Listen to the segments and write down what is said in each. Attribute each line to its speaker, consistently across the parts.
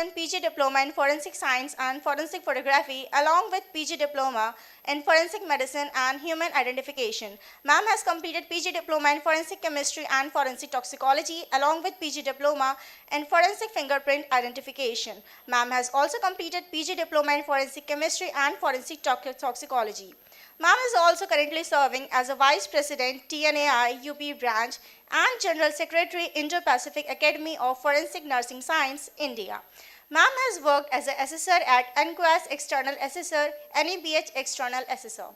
Speaker 1: in PG Diploma in Forensic Science and Forensic Photography along with PG Diploma in Forensic Medicine and Human Identification. Ma'am has completed PG Diploma in Forensic Chemistry and Forensic Toxicology along with PG Diploma in Forensic Fingerprint Identification. Ma'am has also completed PG Diploma in Forensic Chemistry and Forensic Toxicology. Ma'am is also currently serving as a Vice President, TNAI UP Branch and General Secretary, Indo-Pacific Academy of Forensic Nursing Science, India. Ma'am has worked as an assessor at NQAS External Assessor, NEBH External Assessor.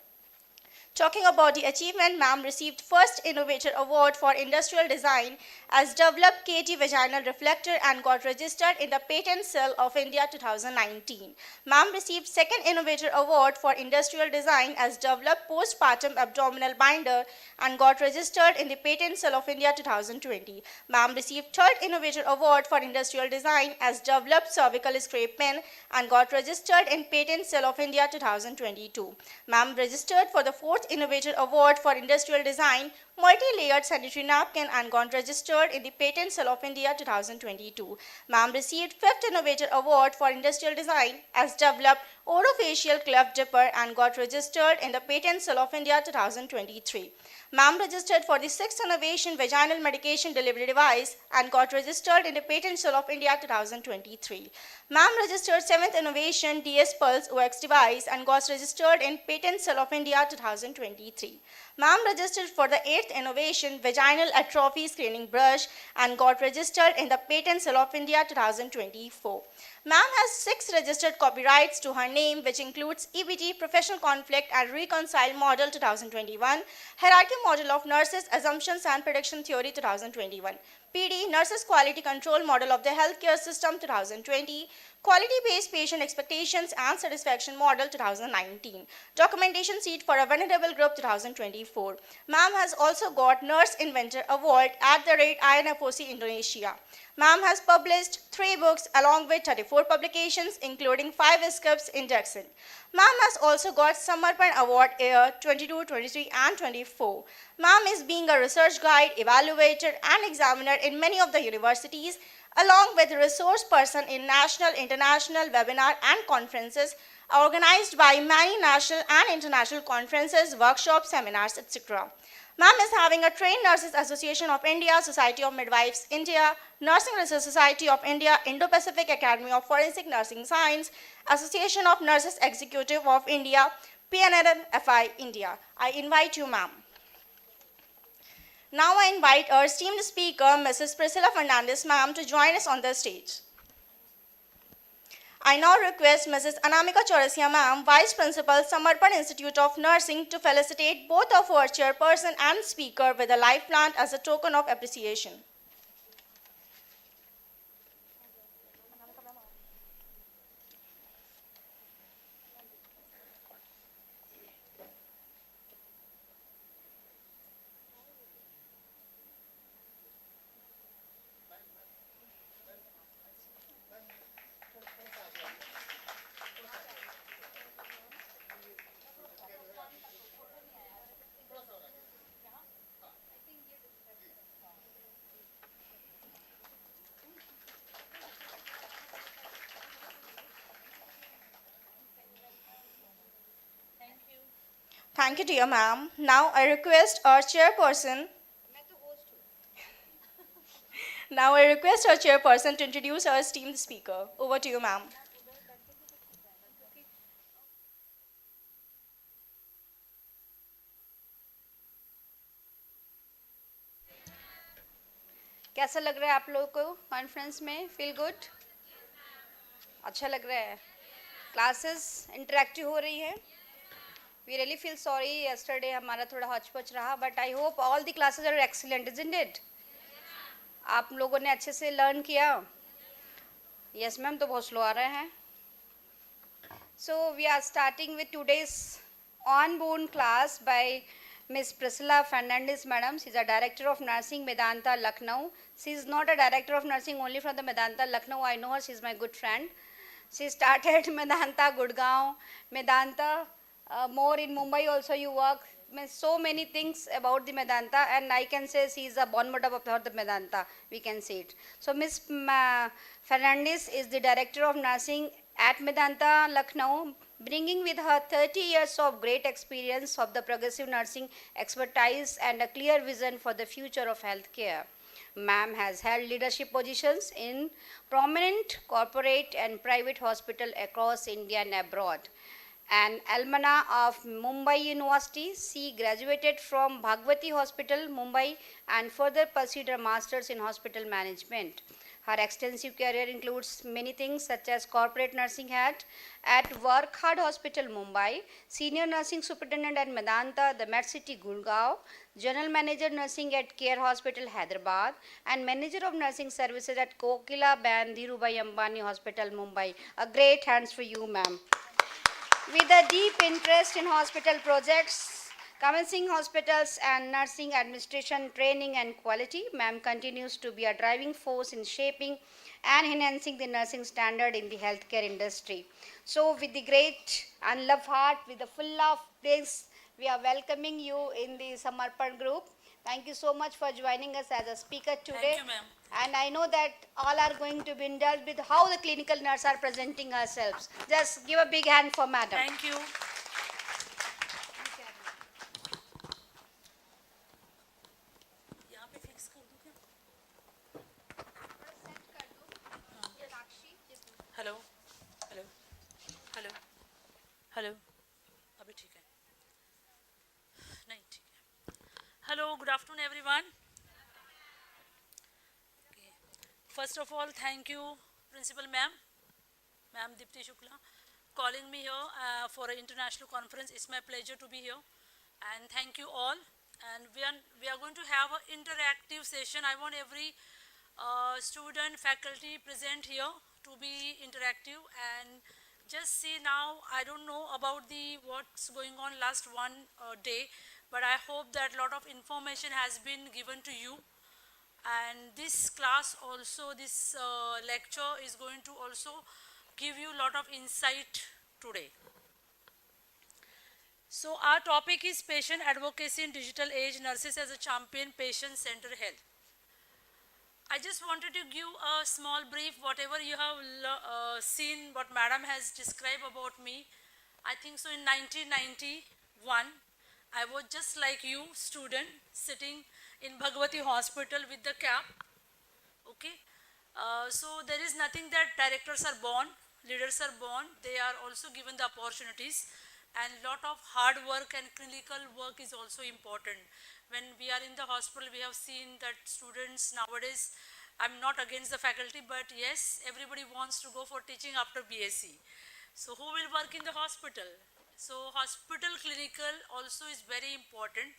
Speaker 1: Talking about the achievement, ma'am received first Innovator Award for Industrial Design as developed KT vaginal reflector and got registered in the Patent Cell of India 2019. Ma'am received second Innovator Award for Industrial Design as developed postpartum abdominal binder and got registered in the Patent Cell of India 2020. Ma'am received third Innovator Award for Industrial Design as developed cervical scrape pin and got registered in Patent Cell of India 2022. Ma'am registered for the fourth Innovator Award for Industrial Design, multi-layered sanitary napkin and got registered in the Patent Cell of India 2022. Ma'am received fifth Innovator Award for Industrial Design as developed orofacial cleft dipper and got registered in the Patent Cell of India 2023. Ma'am registered for the sixth Innovation Vaginal Medication Delivery Device and got registered in the Patent Cell of India 2023. Ma'am registered seventh Innovation DS Pulse OX device and got registered in Patent Cell of India 2023. Ma'am registered for the eighth Innovation Vaginal Atrophy Screening Brush and got registered in the Patent Cell of India 2024. Ma'am has 6 registered copyrights to her name, which includes EBT, Professional Conflict and Reconcile Model 2021, Hierarchy Model of Nurses, Assumptions and Prediction Theory 2021, PD, Nurses Quality Control Model of the Healthcare System 2020, Quality-Based Patient Expectations and Satisfaction Model 2019, Documentation Sheet for a Vulnerable Group 2024. Ma'am has also got Nurse Inventor Award at the rate INFOC Indonesia. Ma'am has published 3 books along with 34 publications, including 5 scripts in Dexin. Ma'am has also got Samarpan Award Year 22, 23 and 24. Ma'am is being a research guide, evaluator and examiner in many of the universities, along with a resource person in national, international webinar and conferences organized by many national and international conferences, workshops, seminars, etc. Ma'am is having a Trained Nurses Association of India, Society of Midwives India, Nursing Research Society of India, Indo-Pacific Academy of Forensic Nursing Science, Association of Nurses Executive of India, PNRFI India. I invite you, ma'am. Now I invite our esteemed speaker, Mrs. Priscilla Fernandez, ma'am, to join us on the stage. I now request Mrs. Anamika Chaurasia, ma'am, Vice Principal, Samarpan Institute of Nursing, to felicitate both of our chairperson and speaker with a live plant as a token of appreciation. Thank you, dear ma'am. Now I request our chairperson. Now I request our chairperson to introduce our esteemed speaker. Over to you, ma'am.
Speaker 2: कैसा लग रहा है आप लोगों को conference में? Feel good? अच्छा लग रहा है? क्लासेस इंटरेक्टिव हो रही है? We really feel sorry yesterday हमारा थोड़ा हौच-पौच रहा, but I hope all the classes are excellent, isn't it? आप लोगों ने अच्छे से लर्न किया? Yes मैम, तो बहुत स्लो आ रहे हैं. So we are starting with today's on-board class by Ms. Priscilla Fernandez, madam. She is a Director of Nursing, Medanta, Lucknow. She is not a Director of Nursing only from the Medanta, Lucknow. I know her. She is my good friend. She started Medanta, Gurgaon, Medanta. More in Mumbai also you work. so many things about the Medanta, and I can say she is a born mother of the Medanta. We can say it. So Miss Fernandez is the director of nursing at Medanta, Lucknow, bringing with her 30 years of great experience of the progressive nursing expertise and a clear vision for the future of healthcare. Ma'am has held leadership positions in prominent corporate and private hospitals across India and abroad. An alumna of Mumbai University, she graduated from Bhagwati Hospital, Mumbai, and further pursued her master's in hospital management. Her extensive career includes many things such as corporate nursing head at Workhard Hospital, Mumbai, senior nursing superintendent at Medanta, the Medcity, Gurgaon, general manager nursing at Care Hospital, Hyderabad, and manager of nursing services at Kokila Ban Dhirubhai Ambani Hospital, Mumbai. A great hands for you, ma'am. With a deep interest in hospital projects, commencing hospitals and nursing administration training and quality, ma'am continues to be a driving force in shaping and enhancing the nursing standard in the healthcare industry. So with the great and love heart, with the full of praise, we are welcoming you in the Samarpan group. Thank you so much for joining us as a speaker today.
Speaker 3: Thank you, ma'am.
Speaker 2: And I know that all are going to be indulged with how the clinical nurse are presenting ourselves. Just give a big hand for madam.
Speaker 3: Thank you. यहाँ पे fix कर दूँ क्या? Hello, hello, hello, hello. अभी ठीक है? नहीं ठीक है. Hello, good afternoon, everyone. Okay. First of all, thank you, Principal Ma'am, Ma'am Dipti Shukla, calling me here for an international conference. It's my pleasure to be here, and thank you all. And we are going to have an interactive session. I want every student, faculty present here to be interactive and just see now. I don't know about the what's going on last one day, but I hope that a lot of information has been given to you. And this class also, this lecture is going to also give you a lot of insight today. So our topic is patient advocacy in digital age, nurses as a champion, patient-centered health. I just wanted to give a small brief, whatever you have seen, what madam has described about me. I think so in 1991, I was just like you, student, sitting in Bhagwati Hospital with the cap. Okay. So there is nothing that directors are born, leaders are born, they are also given the opportunities, and lot of hard work and clinical work is also important. When we are in the hospital, we have seen that students nowadays, I'm not against the faculty, but yes, everybody wants to go for teaching after BSc. So who will work in the hospital? So hospital clinical also is very important,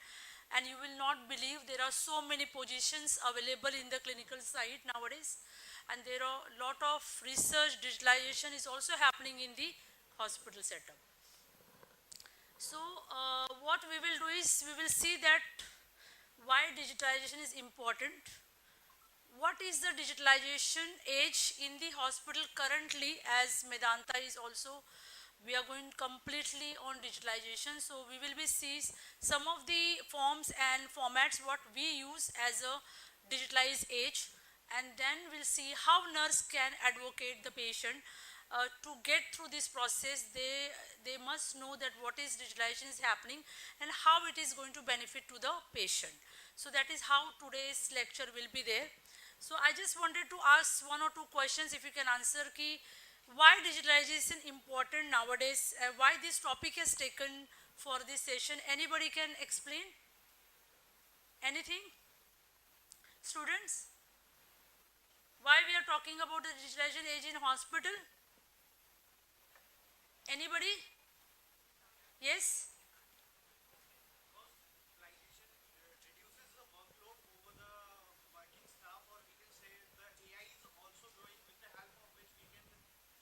Speaker 3: and you will not believe there are so many positions available in the clinical side nowadays, and there are a lot of research, digitalization is also happening in the hospital setup. So what we will do is we will see that why digitalization is important. What is the digitalization age in the hospital currently, as Medanta is also, we are going completely on digitalization. So we will be see some of the forms and formats what we use as a digitalized age, and then we'll see how nurse can advocate the patient. To get through this process, they must know that what is digitalization is happening and how it is going to benefit to the patient. So that is how today's lecture will be there. So I just wanted to ask one or two questions if you can answer ki why digitalization important nowadays, why this topic is taken for this session. Anybody can explain? Anything? Students? Why we are talking about the digitalization age in hospital? Anybody? Yes?
Speaker 4: Digitalization reduces the workload over the working staff, or we can say the AI is also growing, with the help of which we can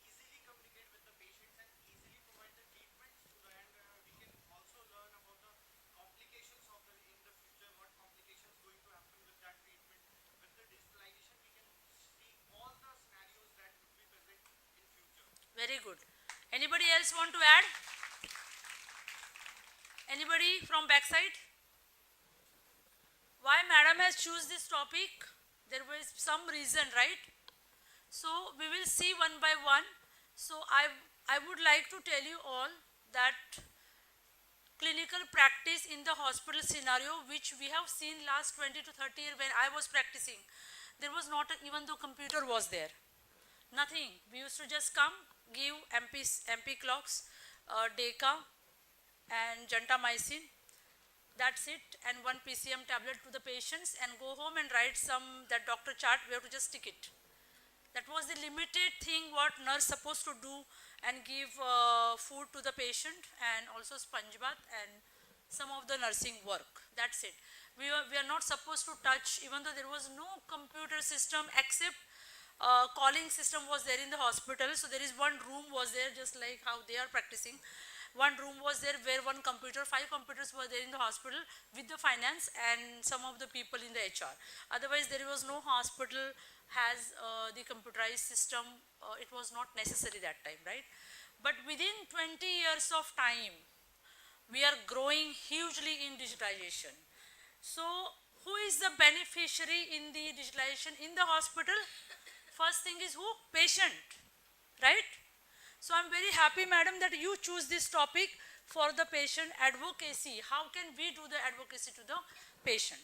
Speaker 4: easily communicate with the patients and easily provide the treatments to the end. We can also learn about the complications of the in the future, what complications going to happen with that treatment. With the digitalization, we can see all the scenarios that would be present in future.
Speaker 3: Very good. Anybody else want to add? Anybody from backside? Why madam has choose this topic? There was some reason, right? So we will see one by one. So I would like to tell you all that clinical practice in the hospital scenario which we have seen last 20 to 30 years when I was practicing, there was not even though computer was there, nothing. We used to just come, give MP clocks, DECA and gentamicin, that's it, and one PCM tablet to the patients and go home and write that doctor chart, we have to just stick it. That was the limited thing what nurse supposed to do, and give food to the patient and also sponge bath and some of the nursing work. That's it. We are not supposed to touch, even though there was no computer system except calling system was there in the hospital. So there is one room was there, just like how they are practicing. One room was there where one computer, 5 computers were there in the hospital with the finance and some of the people in the HR. Otherwise there was no hospital has the computerized system. It was not necessary that time, right? But within 20 years of time, we are growing hugely in digitalization. So who is the beneficiary in the digitalization in the hospital? First thing is who? Patient, right? So I'm very happy, madam, that you choose this topic for the patient advocacy. How can we do the advocacy to the patient?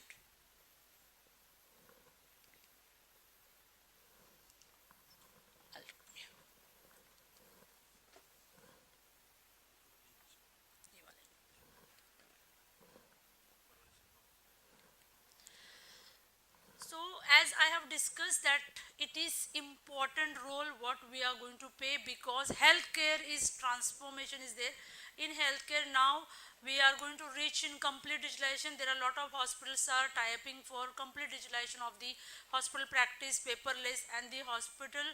Speaker 3: So as I have discussed that it is important role what we are going to pay, because healthcare is transformation is there. In healthcare now we are going to reach in complete digitalization. There are a lot of hospitals are typing for complete digitalization of the hospital practice, paperless, and the hospital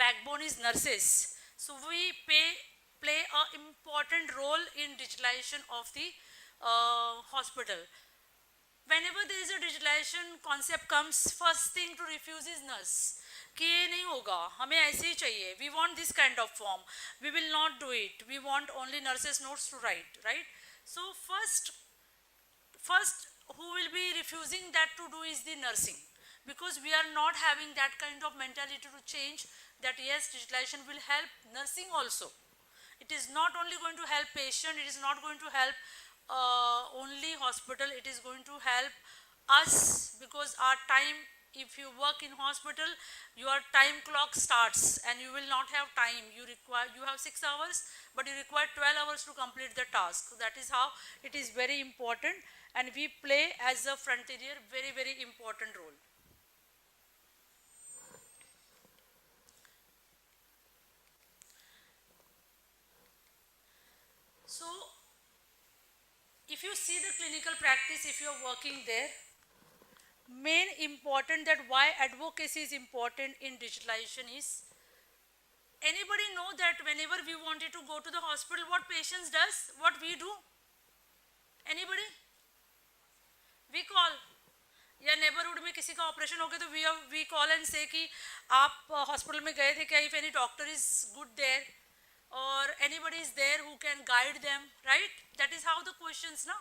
Speaker 3: backbone is nurses. So we play a important role in digitalization of the hospital. Whenever there is a digitalization concept comes, first thing to refuse is nurse कि ये नहीं होगा, हमें ऐसे ही चाहिए, we want this kind of form, we will not do it, we want only nurses notes to write, right? So first who will be refusing that to do is the nursing, because we are not having that kind of mentality to change that yes, digitalization will help nursing also. It is not only going to help patient, it is not going to help only hospital, it is going to help us, because our time, if you work in hospital, your time clock starts and you will not have time. You have 6 hours, but you require 12 hours to complete the task. So that is how it is very important, and we play as a frontier very, very important role. So if you see the clinical practice, if you are working there, main important that why advocacy is important in digitalization is, anybody know that whenever we wanted to go to the hospital, what patients does, what we do? Anybody? We call. या neighbourhood में किसी का operation हो गया तो we call and say कि आप hospital में गए थे क्या, if any doctor is good there or anybody is there who can guide them, right? That is how the questions now.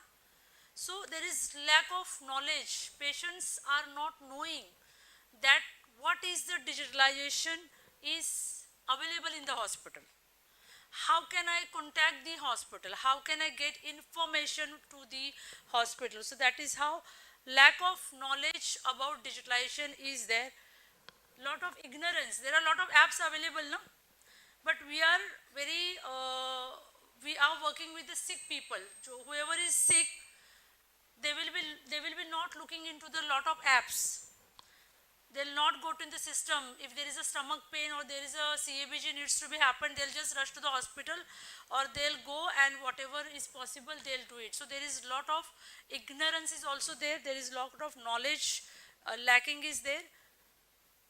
Speaker 3: So there is lack of knowledge. Patients are not knowing that what is the digitalization is available in the hospital. How can I contact the hospital? How can I get information to the hospital? So that is how lack of knowledge about digitalization is there. Lot of ignorance. There are a lot of apps available now, but we are working with the sick people. So whoever is sick, they will be not looking into the lot of apps. They'll not go to the system. If there is a stomach pain or there is a CABG needs to be happen, they'll just rush to the hospital, or they'll go and whatever is possible, they'll do it. So there is lot of ignorance is also there. There is lot of knowledge lacking is there.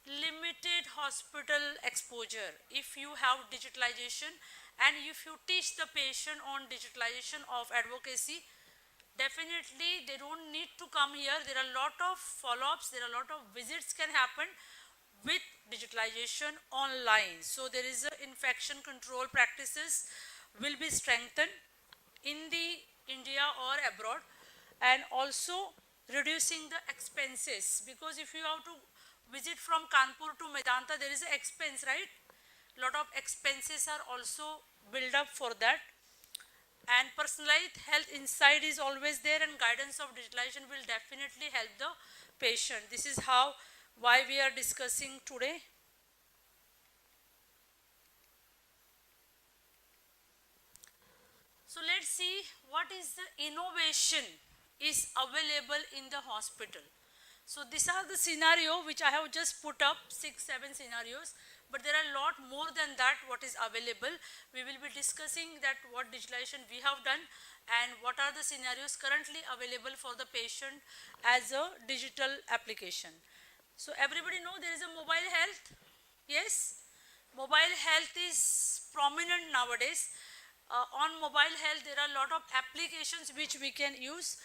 Speaker 3: Limited hospital exposure. If you have digitalization and if you teach the patient on digitalization of advocacy, definitely they don't need to come here. There are a lot of follow-ups, there are a lot of visits can happen with digitalization online. So there is a infection control practices will be strengthened. In the India or abroad, and also reducing the expenses, because if you have to visit from Kanpur to Medanta, there is an expense, right? Lot of expenses are also built up for that. And personalized health insight is always there, and guidance of digitalization will definitely help the patient. This is how why we are discussing today. So let's see what is the innovation is available in the hospital. So these are the scenario which I have just put up, 6-7 scenarios, but there are a lot more than that what is available. We will be discussing that what digitalization we have done and what are the scenarios currently available for the patient as a digital application. So everybody know there is a mobile health. Yes, mobile health is prominent nowadays. On mobile health, there are a lot of applications which we can use.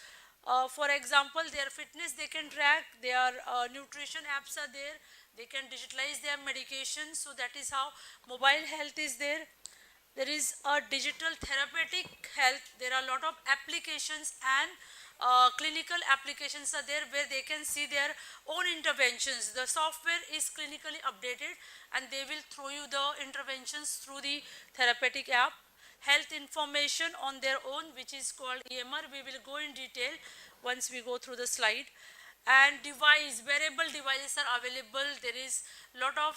Speaker 3: For example, their fitness they can track, their nutrition apps are there, they can digitalize their medication. So that is how mobile health is there. There is a digital therapeutic health. There are a lot of applications and clinical applications are there where they can see their own interventions. The software is clinically updated and they will throw you the interventions through the therapeutic app. Health information on their own, which is called EMR. We will go in detail once we go through the slide. And device, wearable devices are available. There is lot of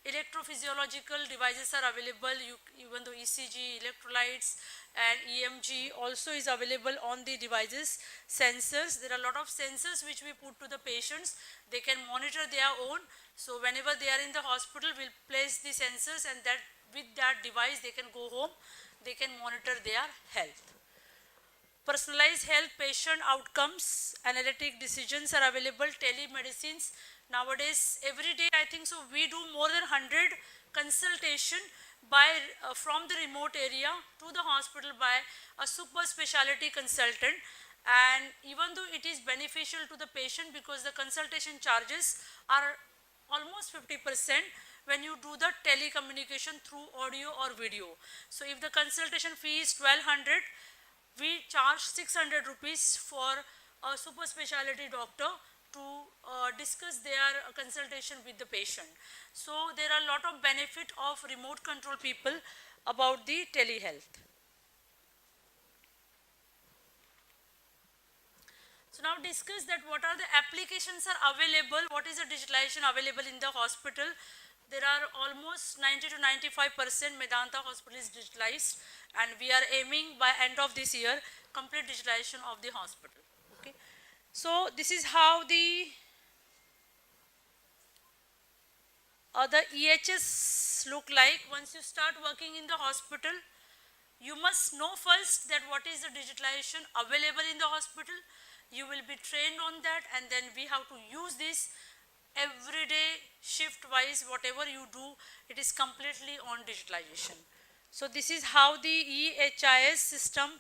Speaker 3: electrophysiological devices are available. Even though ECG, electrolytes and EMG also is available on the devices. Sensors, there are a lot of sensors which we put to the patients. They can monitor their own. So whenever they are in the hospital, we'll place the sensors, and that with that device they can go home, they can monitor their health. Personalized health, patient outcomes, analytic decisions are available. Telemedicines, nowadays every day I think so we do more than 100 consultation by from the remote area to the hospital by a super specialty consultant. And even though it is beneficial to the patient because the consultation charges are almost 50% when you do the telecommunication through audio or video. So if the consultation fee is 1200, we charge 600 rupees for a super specialty doctor to discuss their consultation with the patient. So there are a lot of benefit of remote control people about the telehealth. So now discuss that what are the applications are available, what is the digitalization available in the hospital. There are almost 90 to 95% Medanta hospital is digitalized, and we are aiming by end of this year complete digitalization of the hospital. Okay. So this is how the EHS look like. Once you start working in the hospital, you must know first that what is the digitalization available in the hospital. You will be trained on that, and then we have to use this every day, shift wise, whatever you do, it is completely on digitalization. So this is how the EHIS system,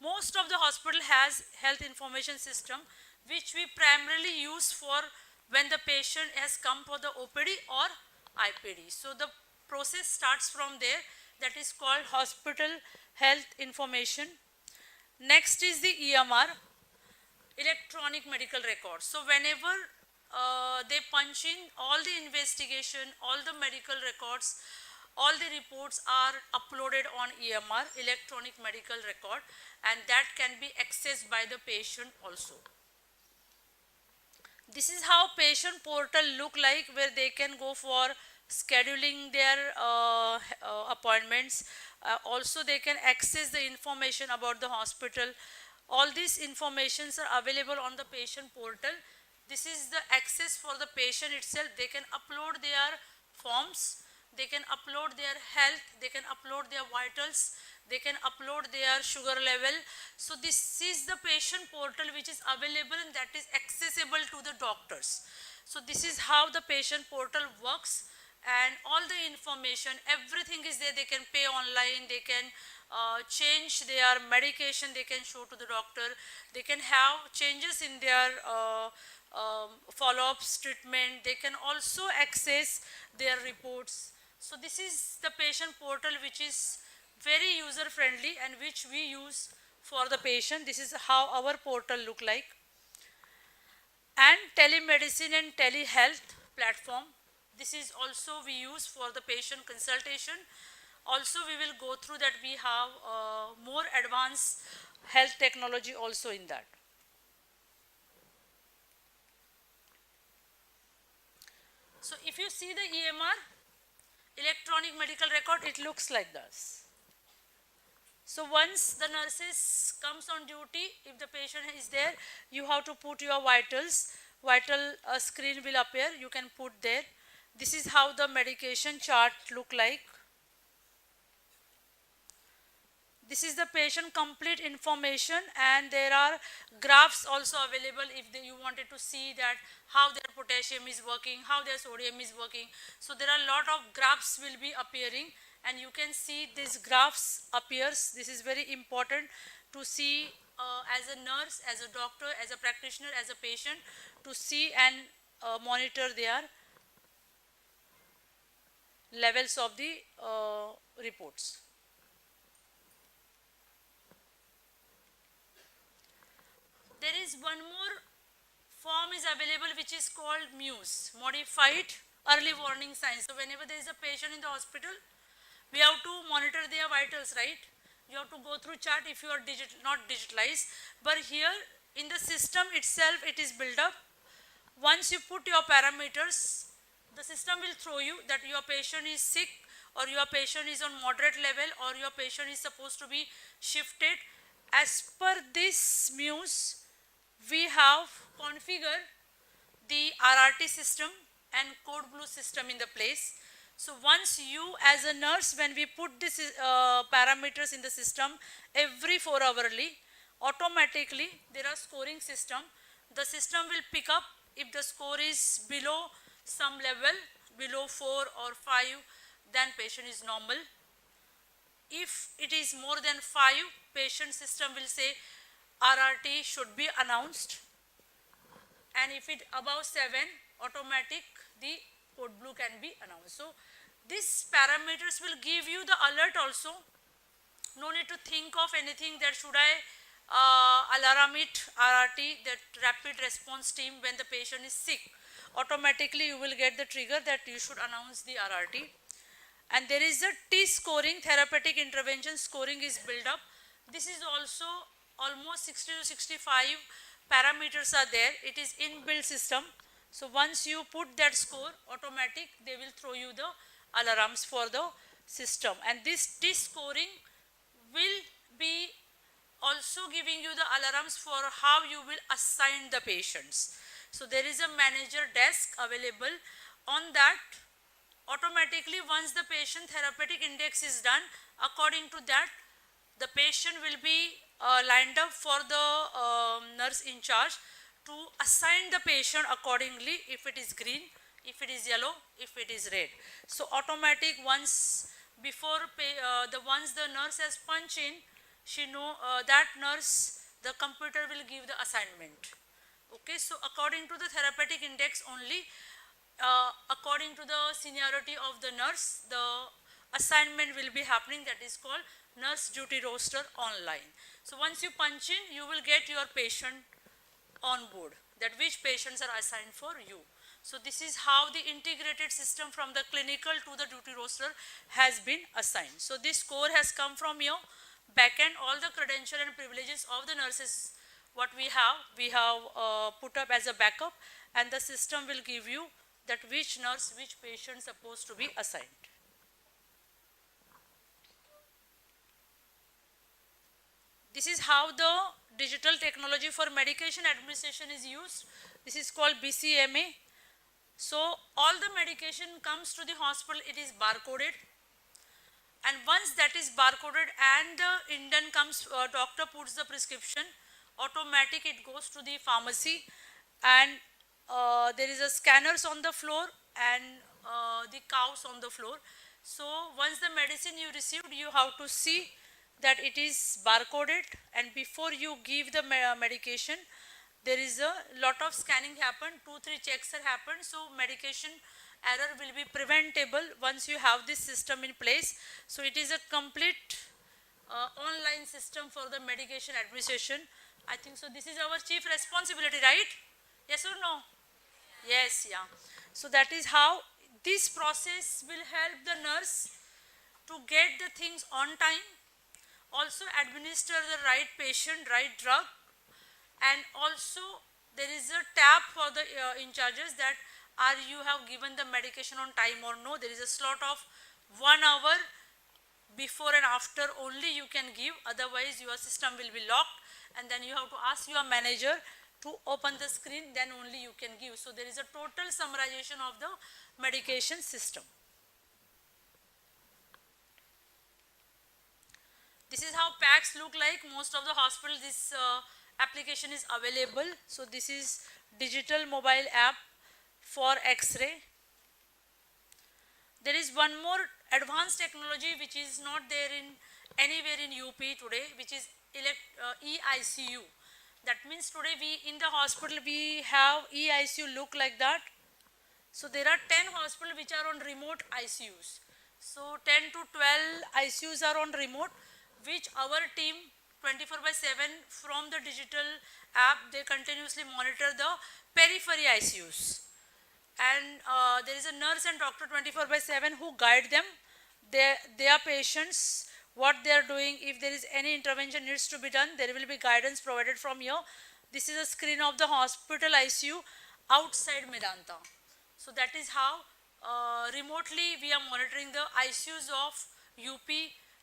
Speaker 3: most of the hospital has health information system, which we primarily use for when the patient has come for the OPD or IPD. So the process starts from there, that is called hospital health information. Next is the EMR, electronic medical records. So whenever they punch in all the investigation, all the medical records, all the reports are uploaded on EMR, electronic medical record, and that can be accessed by the patient also. This is how patient portal look like, where they can go for scheduling their appointments. Also they can access the information about the hospital. All these informations are available on the patient portal. This is the access for the patient itself. They can upload their forms, they can upload their health, they can upload their vitals, they can upload their sugar level. So this is the patient portal which is available and that is accessible to the doctors. So this is how the patient portal works, and all the information, everything is there. They can pay online, they can change their medication, they can show to the doctor, they can have changes in their follow-ups, treatment, they can also access their reports. So this is the patient portal which is very user friendly and which we use for the patient. This is how our portal look like. And telemedicine and telehealth platform. This is also we use for the patient consultation. Also we will go through that we have more advanced health technology also in that. So if you see the EMR, electronic medical record, it looks like this. So once the nurses comes on duty, if the patient is there, you have to put your vitals. Vital screen will appear, you can put there. This is how the medication chart look like. This is the patient complete information, and there are graphs also available if you wanted to see that how their potassium is working, how their sodium is working. So there are a lot of graphs will be appearing, and you can see these graphs appears. This is very important to see as a nurse, as a doctor, as a practitioner, as a patient, to see and monitor their levels of the reports. There is one more form is available which is called MUSE, Modified Early Warning Signs. So whenever there is a patient in the hospital, we have to monitor their vitals, right? You have to go through chart if you are not digitalized. But here in the system itself, it is built up. Once you put your parameters, the system will throw you that your patient is sick, or your patient is on moderate level, or your patient is supposed to be shifted. As per this MUSE, we have configured the RRT system and code blue system in the place. So once you as a nurse, when we put this parameters in the system every 4 hourly, automatically there are scoring system. The system will pick up if the score is below some level, below 4 or 5, then patient is normal. If it is more than 5, patient system will say RRT should be announced, and if it above 7, automatic the code blue can be announced. So these parameters will give you the alert also. No need to think of anything that should I alarm it RRT, that rapid response team, when the patient is sick. Automatically you will get the trigger that you should announce the RRT. And there is a T scoring, therapeutic intervention scoring is built up. This is also almost 60 to 65 parameters are there. It is inbuilt system. So once you put that score, automatic, they will throw you the alarms for the system. And this T scoring will be also giving you the alarms for how you will assign the patients. So there is a manager desk available. On that, automatically once the patient therapeutic index is done, according to that, the patient will be lined up for the nurse in charge to assign the patient accordingly, if it is green, if it is yellow, if it is red. So automatic once before once the nurse has punched in, she know that nurse, the computer will give the assignment. Okay, so according to the therapeutic index only, according to the seniority of the nurse, the assignment will be happening. That is called nurse duty roster online. So once you punch in, you will get your patient on board, that which patients are assigned for you. So this is how the integrated system from the clinical to the duty roster has been assigned. So this score has come from your backend. All the credential and privileges of the nurses, what we have put up as a backup, and the system will give you that which nurse, which patient supposed to be assigned. This is how the digital technology for medication administration is used. This is called BCMA. So all the medication comes to the hospital, it is barcoded, and once that is barcoded and the Indian comes, doctor puts the prescription, automatic it goes to the pharmacy, and there is a scanners on the floor and the cows on the floor. So once the medicine you received, you have to see that it is barcoded, and before you give the medication, there is a lot of scanning happen, 2-3 checks are happened, so medication error will be preventable once you have this system in place. So it is a complete online system for the medication administration. I think so. This is our chief responsibility, right? Yes or no? Yes, yeah. So that is how this process will help the nurse to get the things on time, also administer the right patient, right drug, and also there is a tab for the in charges that are you have given the medication on time or no. There is a slot of 1 hour before and after only you can give, otherwise your system will be locked and then you have to ask your manager to open the screen, then only you can give. So there is a total summarization of the medication system. This is how packs look like. Most of the hospitals this application is available. So this is digital mobile app for X-ray. There is one more advanced technology which is not there in anywhere in UP today, which is EICU. That means today we in the hospital we have EICU look like that. So there are 10 hospitals which are on remote ICUs. So 10 to 12 ICUs are on remote, which our team 24/7 from the digital app, they continuously monitor the periphery ICUs. And there is a nurse and doctor 24/7 who guide them, their patients, what they are doing. If there is any intervention needs to be done, there will be guidance provided from here. This is a screen of the hospital ICU outside Medanta. So that is how remotely we are monitoring the ICUs of UP,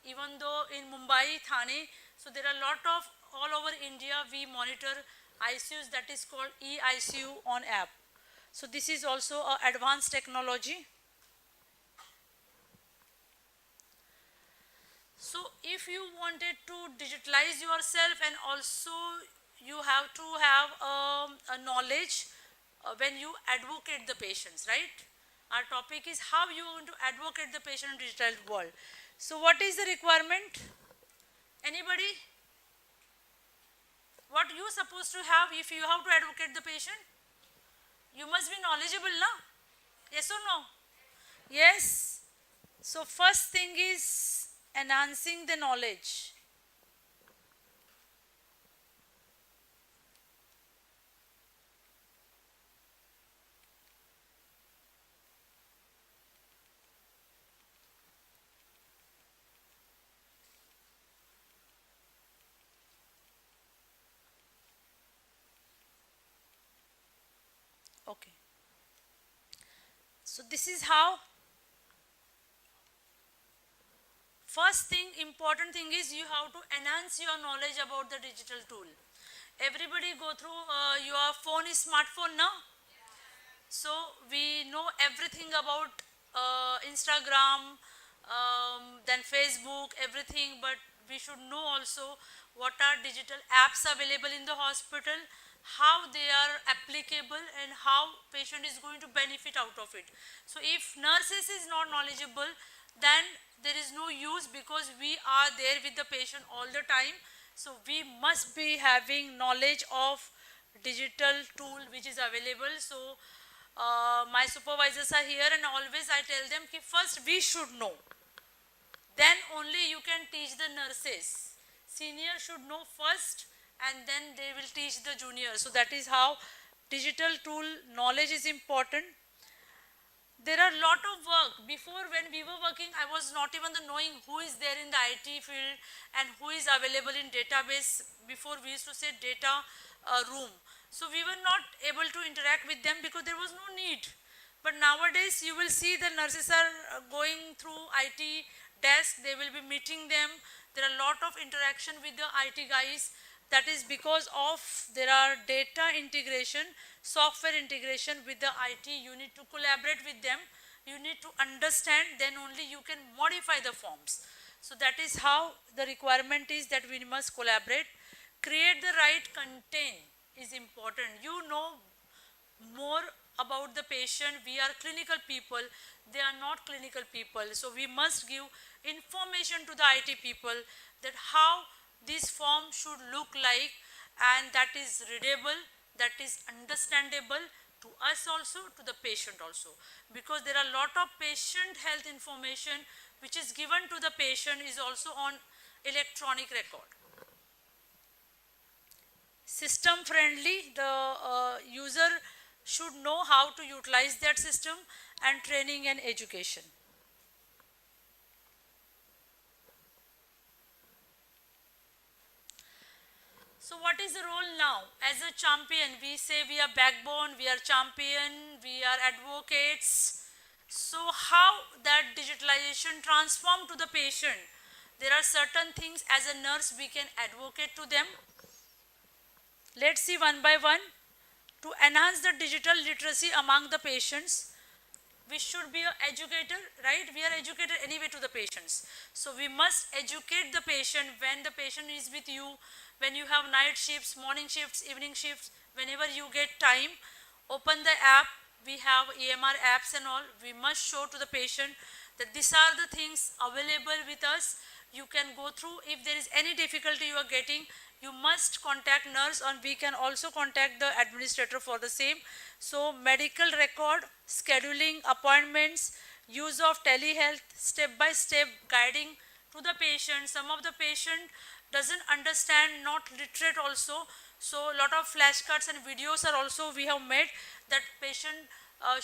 Speaker 3: even though in Mumbai, Thane, so there are a lot of all over India we monitor ICUs, that is called EICU on app. So this is also an advanced technology. So if you wanted to digitalize yourself and also you have to have a knowledge when you advocate the patients, right? Our topic is how you are going to advocate the patient in digital world. So what is the requirement? Anybody? What you supposed to have if you have to advocate the patient? You must be knowledgeable, na? Yes or no? Yes. So first thing is enhancing the knowledge. Okay. So this is how. First thing, important thing is you have to enhance your knowledge about the digital tool. Everybody go through your phone is smartphone now. So we know everything about Instagram, then Facebook, everything, but we should know also what are digital apps available in the hospital, how they are applicable and how patient is going to benefit out of it. So if nurses is not knowledgeable, then there is no use, because we are there with the patient all the time. So we must be having knowledge of digital tool which is available. So my supervisors are here and always I tell them ki first we should know, then only you can teach the nurses. Senior should know first and then they will teach the junior. So that is how digital tool knowledge is important. There are a lot of work. Before when we were working, I was not even knowing who is there in the IT field and who is available in database. Before we used to say data room. So we were not able to interact with them because there was no need. But nowadays you will see the nurses are going through IT desk, they will be meeting them. There are a lot of interaction with the IT guys. That is because of there are data integration, software integration with the IT. You need to collaborate with them. You need to understand, then only you can modify the forms. So that is how the requirement is that we must collaborate. Create the right content is important. You know more about the patient. We are clinical people, they are not clinical people. So we must give information to the IT people that how this form should look like, and that is readable, that is understandable to us also, to the patient also. Because there are a lot of patient health information which is given to the patient is also on electronic record. System friendly, the user should know how to utilize that system, and training and education. So what is the role now? As a champion, we say we are backbone, we are champion, we are advocates. So how that digitalization transform to the patient? There are certain things as a nurse we can advocate to them. Let's see one by one. To enhance the digital literacy among the patients, we should be an educator, right? We are educated anyway to the patients. So we must educate the patient when the patient is with you, when you have night shifts, morning shifts, evening shifts, whenever you get time, open the app. We have EMR apps and all. We must show to the patient that these are the things available with us. You can go through. If there is any difficulty you are getting, you must contact nurse, and we can also contact the administrator for the same. So medical record, scheduling appointments, use of telehealth, step-by-step guiding to the patient. Some of the patient doesn't understand, not literate also. So a lot of flashcards and videos are also we have made that patient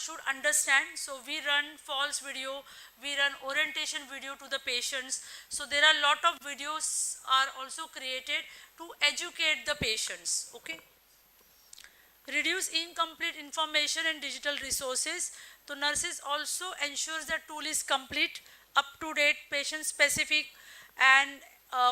Speaker 3: should understand. So we run false video, we run orientation video to the patients. So there are a lot of videos are also created to educate the patients. Okay. Reduce incomplete information and digital resources. So nurses also ensures that tool is complete, up to date, patient specific, and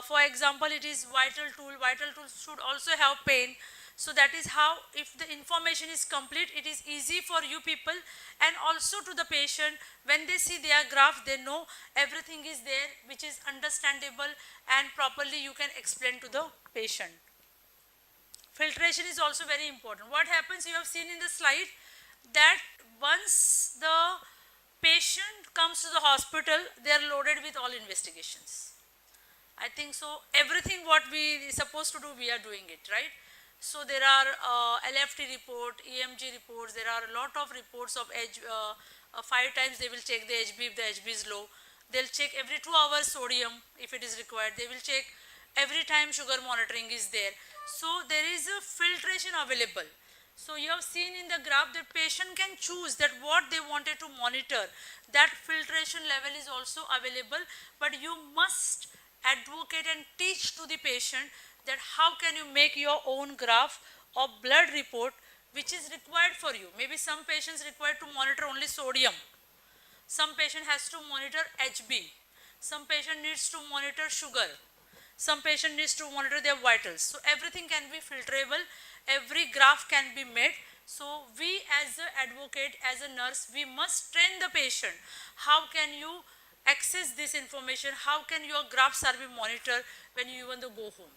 Speaker 3: for example, it is vital tool. Vital tool should also have pain. So that is how, if the information is complete, it is easy for you people and also to the patient. When they see their graph, they know everything is there, which is understandable, and properly you can explain to the patient. Filtration is also very important. What happens, you have seen in the slide, that once the patient comes to the hospital, they are loaded with all investigations. I think so, everything what we supposed to do, we are doing it, right? So there are LFT report, EMG reports, there are a lot of reports of 5 times they will check the HB if the HB is low. They'll check every 2 hours sodium if it is required. They will check every time sugar monitoring is there. So there is a filtration available. So you have seen in the graph that patient can choose that what they wanted to monitor. That filtration level is also available, but you must advocate and teach to the patient that how can you make your own graph or blood report which is required for you. Maybe some patients require to monitor only sodium. Some patient has to monitor HB. Some patient needs to monitor sugar. Some patient needs to monitor their vitals. So everything can be filterable. Every graph can be made. So we as an advocate, as a nurse, we must train the patient. How can you access this information? How can your graphs are be monitored when you even go home?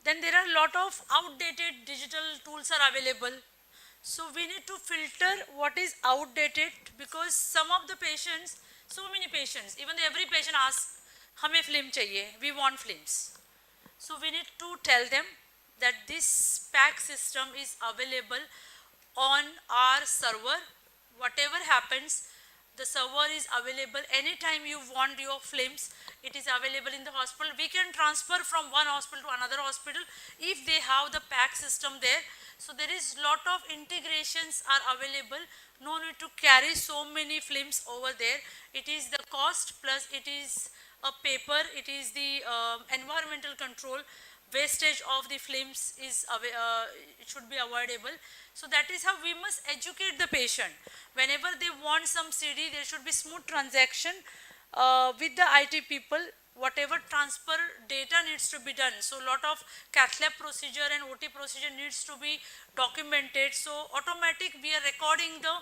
Speaker 3: Then there are a lot of outdated digital tools are available. So we need to filter what is outdated, because some of the patients, so many patients, even every patient asks, hame film chahiye, we want films. So we need to tell them that this pack system is available on our server. Whatever happens, the server is available anytime you want your films. It is available in the hospital. We can transfer from one hospital to another hospital if they have the pack system there. So there is lot of integrations are available. No need to carry so many films over there. It is the cost plus it is a paper. It is the environmental control. Wastage of the films is it should be avoidable. So that is how we must educate the patient. Whenever they want some CD, there should be smooth transaction with the IT people. Whatever transfer data needs to be done. So lot of cath lab procedure and OT procedure needs to be documented. So automatic we are recording the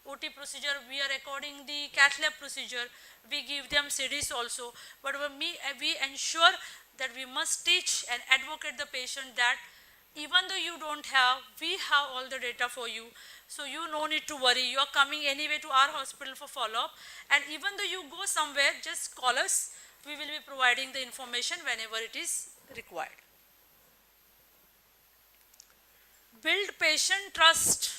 Speaker 3: OT procedure, we are recording the cath lab procedure. We give them CDs also. But we ensure that we must teach and advocate the patient that even though you don't have, we have all the data for you. So you no need to worry. You are coming anyway to our hospital for follow-up. And even though you go somewhere, just call us. We will be providing the information whenever it is required. build patient trust.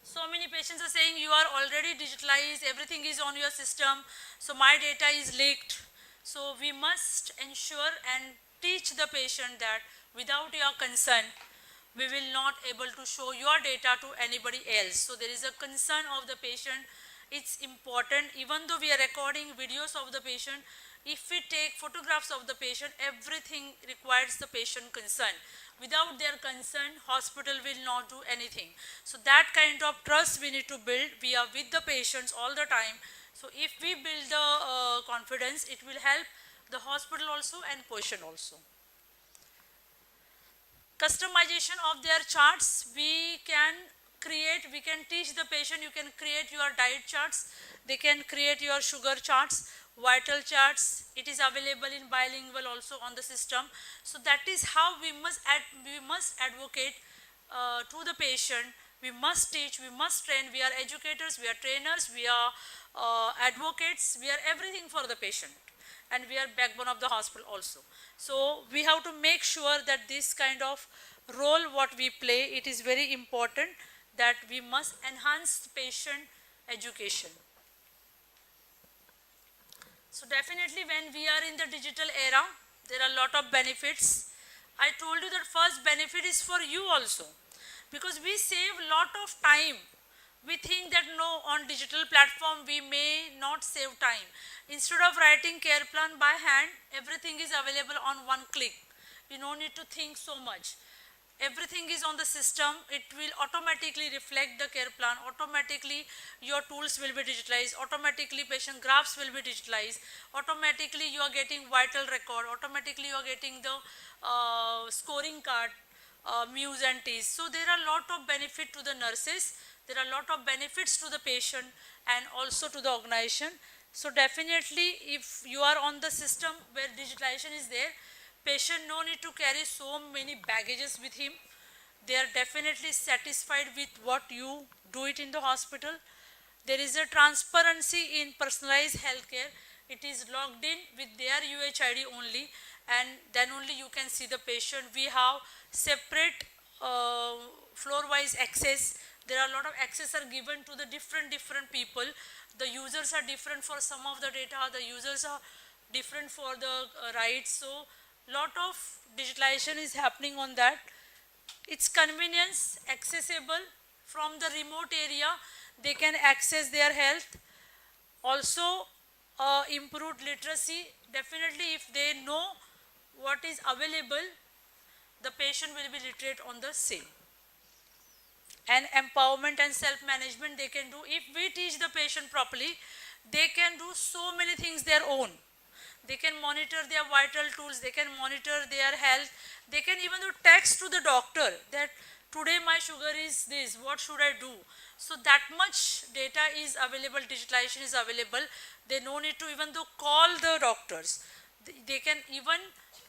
Speaker 3: So many patients are saying you are already digitalized, everything is on your system, so my data is leaked. So we must ensure and teach the patient that without your consent, we will not able to show your data to anybody else. So there is a concern of the patient. It's important, even though we are recording videos of the patient, if we take photographs of the patient, everything requires the patient consent. Without their consent, hospital will not do anything. So that kind of trust we need to build. We are with the patients all the time. So if we build the confidence, it will help the hospital also and patient also. Customization of their charts, we can teach the patient, you can create your diet charts, they can create your sugar charts, vital charts, it is available in bilingual also on the system. So that is how we must advocate to the patient, we must teach, we must train, we are educators, we are trainers, we are advocates, we are everything for the patient, and we are backbone of the hospital also. So we have to make sure that this kind of role what we play, it is very important that we must enhance patient education. So definitely when we are in the digital era, there are a lot of benefits. I told you that first benefit is for you also, because we save a lot of time. We think that no, on digital platform we may not save time. Instead of writing care plan by hand, everything is available on one click. You don't need to think so much. Everything is on the system, it will automatically reflect the care plan, automatically your tools will be digitalized, automatically patient graphs will be digitalized, automatically you are getting vital record, automatically you are getting the scoring card, Muse and T's. So there are a lot of benefit to the nurses, there are a lot of benefits to the patient and also to the organization. So definitely if you are on the system where digitalization is there, patient no need to carry so many baggages with him. They are definitely satisfied with what you do it in the hospital. There is a transparency in personalized healthcare. It is logged in with their UHID only, and then only you can see the patient. We have separate floor-wise access. There are a lot of access are given to the different people. The users are different for some of the data. The users are different for the rights. So lot of digitalization is happening on that. It's convenience, accessible from the remote area, they can access their health. Also improved literacy, definitely if they know what is available, the patient will be literate on the same. And empowerment and self-management they can do. If we teach the patient properly, they can do so many things their own. They can monitor their vital tools, they can monitor their health, they can even do text to the doctor that today my sugar is this, what should I do? So that much data is available, digitalization is available. They no need to even though call the doctors. They can even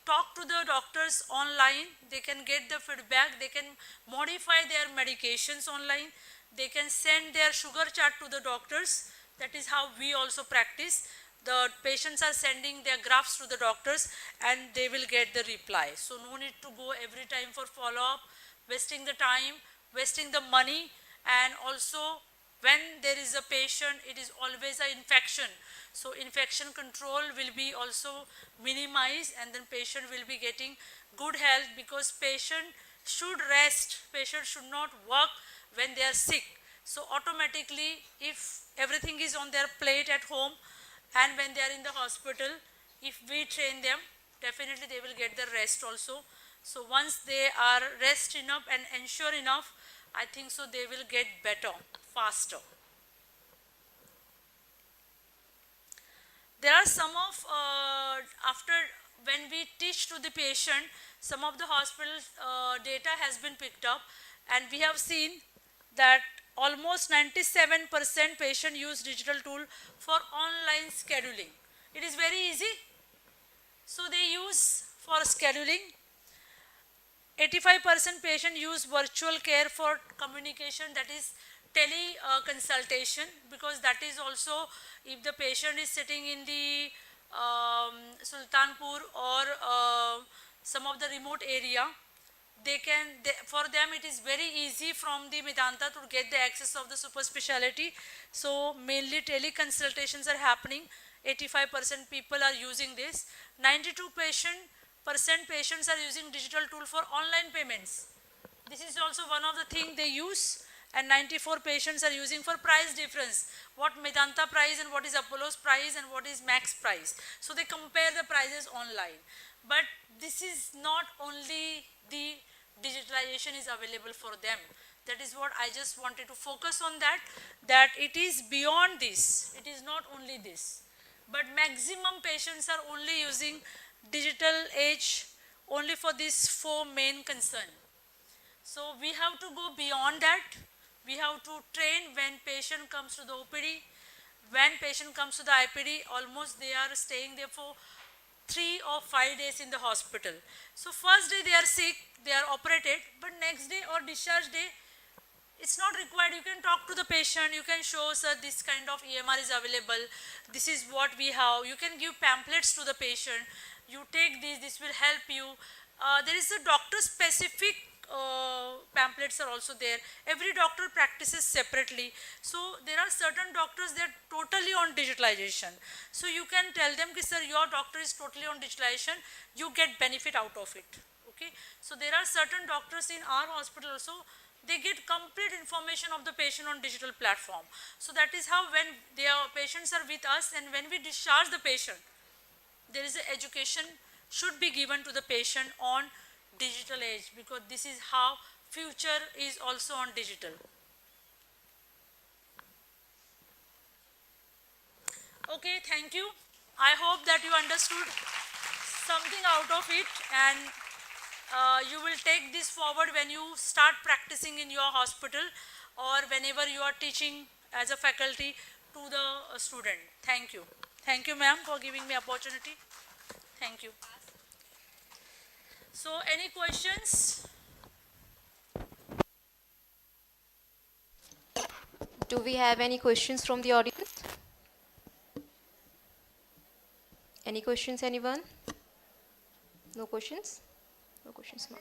Speaker 3: talk to the doctors online, they can get the feedback, they can modify their medications online, they can send their sugar chart to the doctors. That is how we also practice. The patients are sending their graphs to the doctors and they will get the reply. So no need to go every time for follow-up, wasting the time, wasting the money, and also when there is a patient, it is always an infection. So infection control will be also minimized and then patient will be getting good health, because patient should rest, patient should not work when they are sick. So automatically if everything is on their plate at home, and when they are in the hospital, if we train them, definitely they will get the rest also. So once they are rest enough and ensure enough, I think so they will get better, faster. There are some of, after when we teach to the patient, some of the hospital data has been picked up, and we have seen that almost 97% patient use digital tool for online scheduling. It is very easy. So they use for scheduling. 85% patient use virtual care for communication, that is tele consultation, because that is also if the patient is sitting in the Sultanpur or some of the remote area, for them it is very easy from the Medanta to get the access of the super speciality. So mainly teleconsultations are happening. 85% people are using this. 92% patients are using digital tool for online payments. This is also one of the things they use, and 94 patients are using for price difference. What Medanta price and what is Apollo's price and what is Max price. So they compare the prices online. But this is not only the digitalization is available for them. That is what I just wanted to focus on, that it is beyond this. It is not only this. But maximum patients are only using digital age only for these four main concern. So we have to go beyond that. We have to train when patient comes to the OPD. When patient comes to the IPD, almost they are staying there for 3 or 5 days in the hospital. So first day they are sick, they are operated, but next day or discharge day, it's not required. You can talk to the patient, you can show, sir, this kind of EMR is available, this is what we have. You can give pamphlets to the patient, you take this will help you. There is a doctor specific pamphlets are also there. Every doctor practices separately. So there are certain doctors that are totally on digitalization. So you can tell them, sir, your doctor is totally on digitalization, you get benefit out of it. Okay. So there are certain doctors in our hospital also, they get complete information of the patient on digital platform. So that is how when their patients are with us and when we discharge the patient, there is an education should be given to the patient on digital age, because this is how future is also on digital. Okay, thank you. I hope that you understood something out of it, and you will take this forward when you start practicing in your hospital or whenever you are teaching as a faculty to the student. Thank you. Thank you, ma'am, for giving me opportunity. Thank you. So any questions?
Speaker 5: Do we have any questions from the audience? Any questions, anyone? No questions? No questions, ma'am.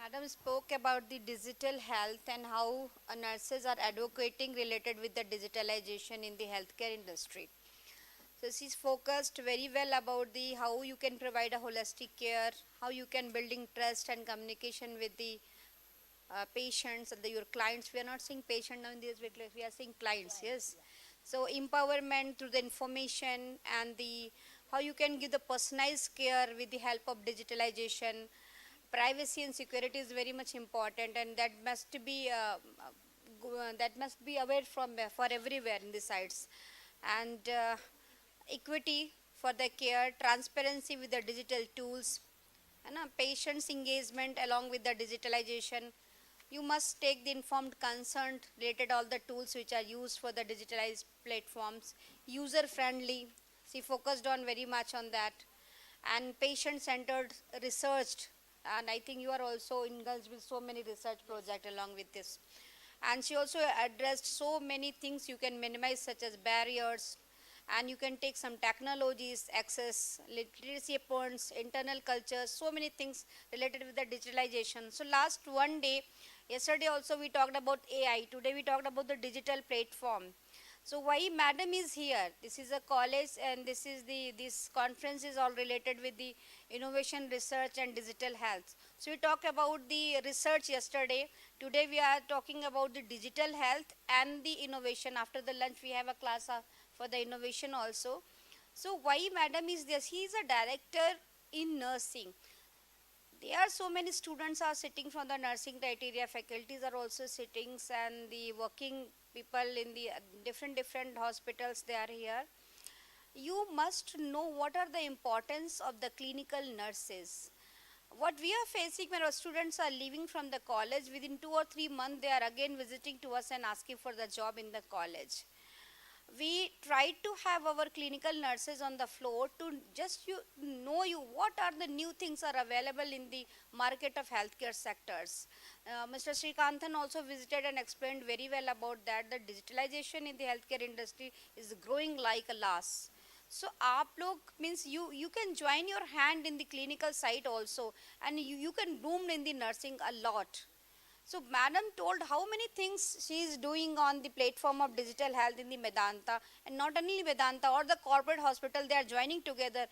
Speaker 2: Madam spoke about the digital health and how nurses are advocating related with the digitalization in the healthcare industry. So she's focused very well about the how you can provide a holistic care, how you can building trust and communication with the patients and your clients. We are not saying patient now in this way, we are saying clients, yes. So empowerment through the information and the how you can give the personalized care with the help of digitalization. Privacy and security is very much important, and that must be aware from for everywhere in the sites. And equity for the care, transparency with the digital tools, and patients engagement along with the digitalization. You must take the informed consent related all the tools which are used for the digitalized platforms, user friendly. She focused on very much on that, and patient centered research. And I think you are also engaged with so many research projects along with this. And she also addressed so many things you can minimize, such as barriers, and you can take some technologies, access, literacy points, internal cultures, so many things related with the digitalization. So last one day, yesterday also we talked about AI, today we talked about the digital platform. So why madam is here? This is a college, and this conference is all related with the innovation, research and digital health. So we talked about the research yesterday. Today we are talking about the digital health and the innovation. After the lunch we have a class for the innovation also. So why madam is this? He is a director in nursing. There are so many students are sitting from the nursing criteria, faculties are also sitting, and the working people in the different hospitals, they are here. You must know what are the importance of the clinical nurses. What we are facing when our students are leaving from the college, within 2 or 3 months, they are again visiting to us and asking for the job in the college. We try to have our clinical nurses on the floor to just know you what are the new things are available in the market of healthcare sectors. Mr. Srikanthan also visited and explained very well about that. The digitalization in the healthcare industry is growing like a loss. So आप लोग means you can join your hand in the clinical side also, and you can boom in the nursing a lot. So madam told how many things she is doing on the platform of digital health in the Medanta, and not only Medanta or the corporate hospital, they are joining together.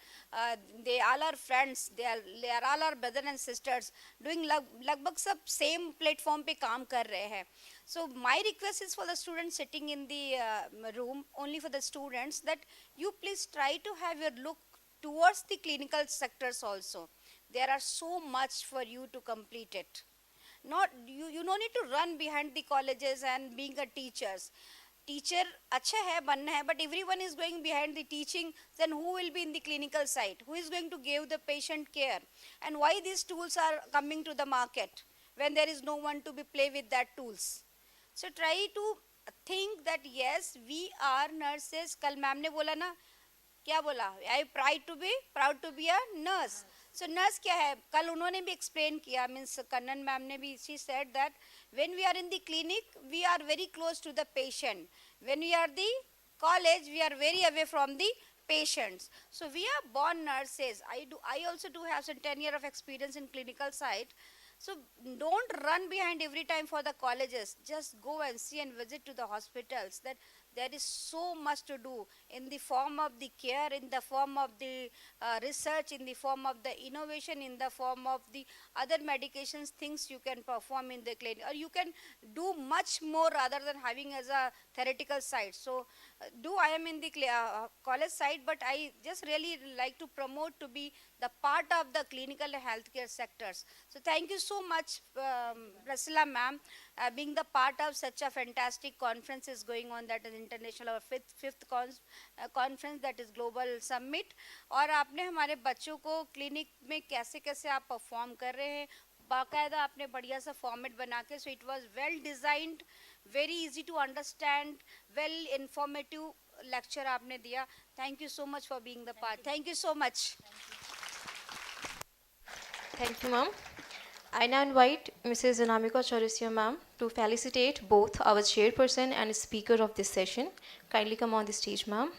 Speaker 2: They all are friends, they are all our brother and sisters doing लगभग सब same platform पे काम कर रहे हैं. So my request is for the students sitting in the room, only for the students, that you please try to have your look towards the clinical sectors also. There are so much for you to complete it. Not you don't need to run behind the colleges and being a teachers. Teacher अच्छा है बनना है, but everyone is going behind the teaching, then who will be in the clinical side, who is going to give the patient care? And why these tools are coming to the market when there is no one to be play with that tools? So try to think that yes, we are nurses. कल ma'am ने बोला ना, क्या बोला, I proud to be a nurse. So nurse क्या है, कल उन्होंने भी एक्सप्लेन किया, मीन्स कन्नन मैम ने भी, she said that when we are in the clinic we are very close to the patient, when we are the college we are very away from the patients. So we are born nurses. I also do have some 10 years of experience in clinical side. So don't run behind every time for the colleges. Just go and see and visit to the hospitals. That there is so much to do in the form of the care, in the form of the research, in the form of the innovation, in the form of the other medications, things you can perform in the clinic, or you can do much more rather than having as a theoretical side. So I am in the college side, but I just really like to promote to be the part of the clinical healthcare sectors. So thank you so much, Priscilla ma'am, being the part of such a fantastic conference is going on, that is international or fifth conference, that is global summit. और आपने हमारे बच्चों को clinic में कैसे कैसे आप perform कर रहे हैं, बाकायदा आपने बढ़िया सा फॉर्मेट बना के, so it was well designed, very easy to understand, well informative lecture आपने दिया. Thank you so much for being the part. Thank you so much.
Speaker 5: Thank you, ma'am. I now invite Mrs. Anamika Chaurisia, ma'am, to felicitate both our chairperson and speaker of this session. Kindly come on the stage, ma'am.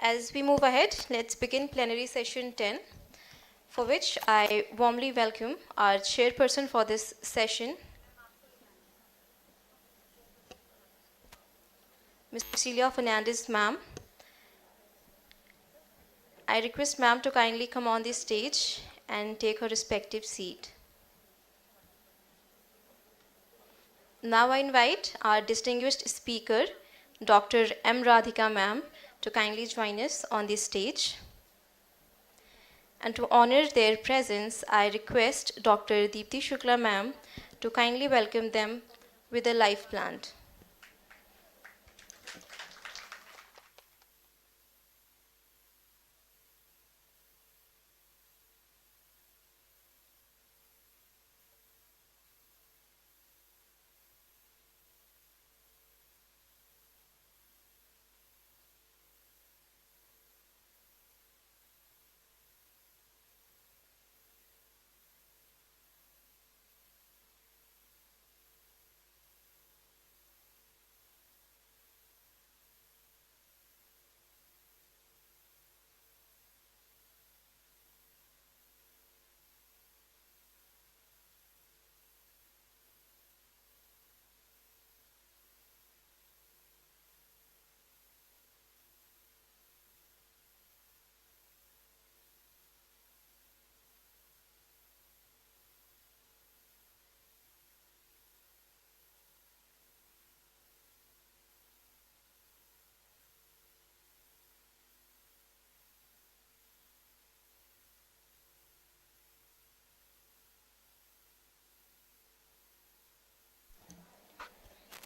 Speaker 5: As we move ahead, let's begin plenary session 10, for which I warmly welcome our chairperson for this session, Ms. Celia Fernandez, ma'am. I request ma'am to kindly come on the stage and take her respective seat. Now I invite our distinguished speaker, Dr. M. Radhika ma'am, to kindly join us on the stage. And to honor their presence, I request Dr. Deepti Shukla ma'am to kindly welcome them with a live plant.